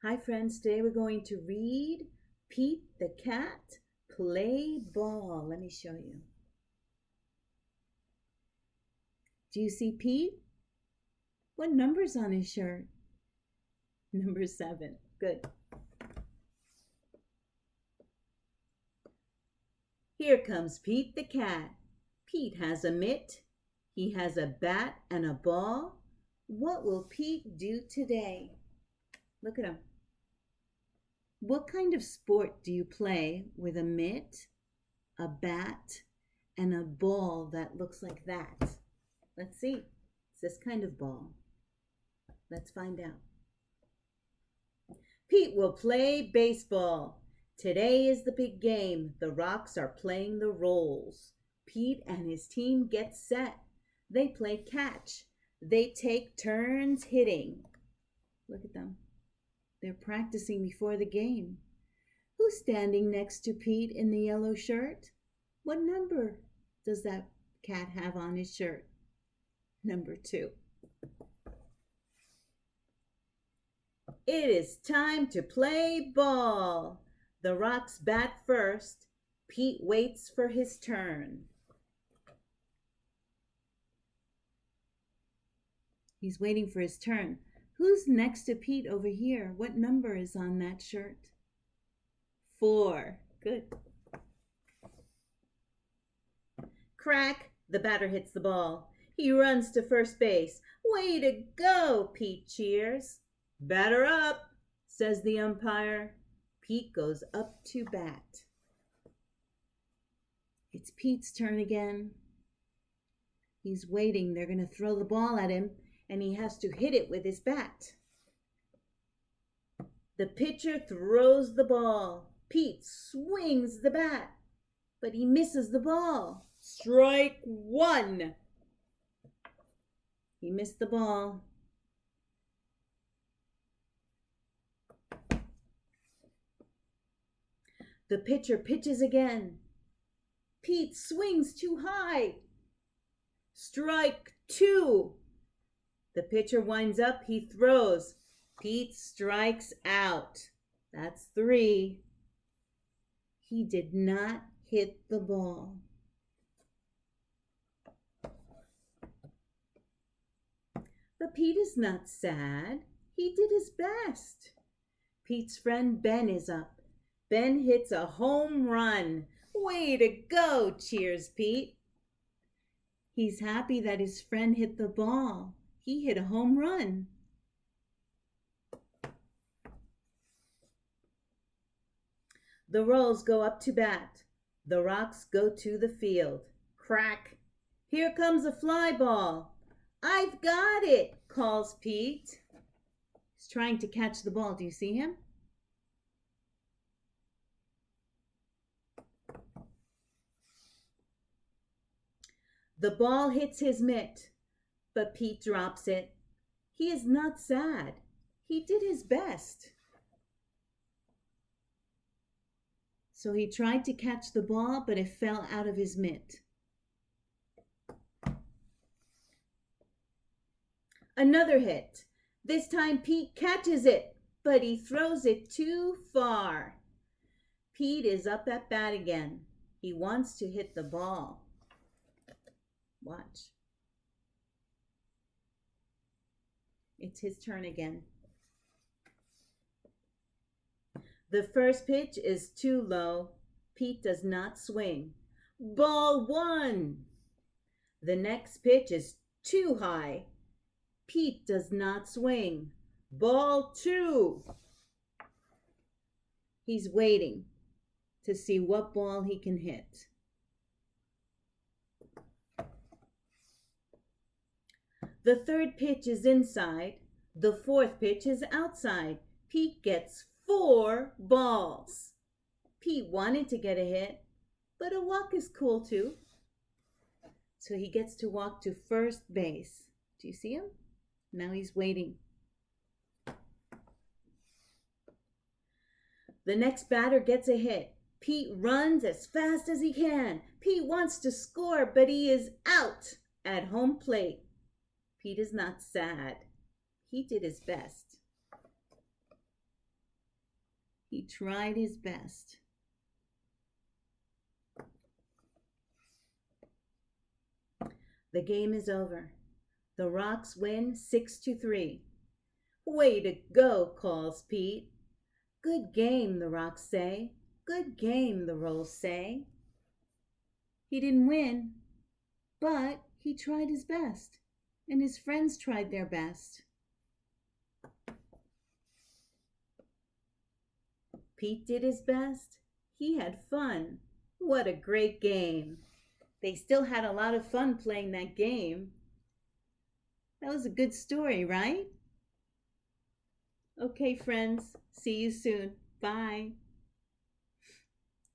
Hi friends, today we're going to read Pete the Cat Play Ball. Let me show you. Do you see Pete? What number's on his shirt? Number 7. Good. Here comes Pete the Cat. Pete has a mitt. He has a bat and a ball. What will Pete do today? Look at him. What kind of sport do you play with a mitt, a bat, and a ball that looks like that? Let's see. It's this kind of ball. Let's find out. Pete will play baseball. Today is the big game. The Rocks are playing the Rolls. Pete and his team get set. They play catch. They take turns hitting. Look at them. They're practicing before the game. Who's standing next to Pete in the yellow shirt? What number does that cat have on his shirt? Number 2. It is time to play ball. The Rocks bat first. Pete waits for his turn. He's waiting for his turn. Who's next to Pete over here? What number is on that shirt? 4. Good. Crack! The batter hits the ball. He runs to first base. Way to go, Pete cheers. Batter up, says the umpire. Pete goes up to bat. It's Pete's turn again. He's waiting. They're going to throw the ball at him, and he has to hit it with his bat. The pitcher throws the ball. Pete swings the bat, but he misses the ball. Strike 1. He missed the ball. The pitcher pitches again. Pete swings too high. Strike 2. The pitcher winds up. He throws. Pete strikes out. That's 3. He did not hit the ball. But Pete is not sad. He did his best. Pete's friend Ben is up. Ben hits a home run. Way to go, cheers Pete. He's happy that his friend hit the ball. He hit a home run. The Rolls go up to bat. The Rocks go to the field. Crack! Here comes a fly ball. I've got it, calls Pete. He's trying to catch the ball. Do you see him? The ball hits his mitt, but Pete drops it. He is not sad. He did his best. So he tried to catch the ball, but it fell out of his mitt. Another hit. This time Pete catches it, but he throws it too far. Pete is up at bat again. He wants to hit the ball. Watch. It's his turn again. The first pitch is too low. Pete does not swing. Ball 1. The next pitch is too high. Pete does not swing. Ball 2. He's waiting to see what ball he can hit. The third pitch is inside. The fourth pitch is outside. Pete gets 4 balls. Pete wanted to get a hit, but a walk is cool too. So he gets to walk to first base. Do you see him? Now he's waiting. The next batter gets a hit. Pete runs as fast as he can. Pete wants to score, but he is out at home plate. Pete is not sad. He did his best. He tried his best. The game is over. The Rocks win 6-3. Way to go, calls Pete. Good game, the Rocks say. Good game, the Rolls say. He didn't win, but he tried his best, and his friends tried their best. Pete did his best. He had fun. What a great game. They still had a lot of fun playing that game. That was a good story, right? Okay, friends. See you soon. Bye.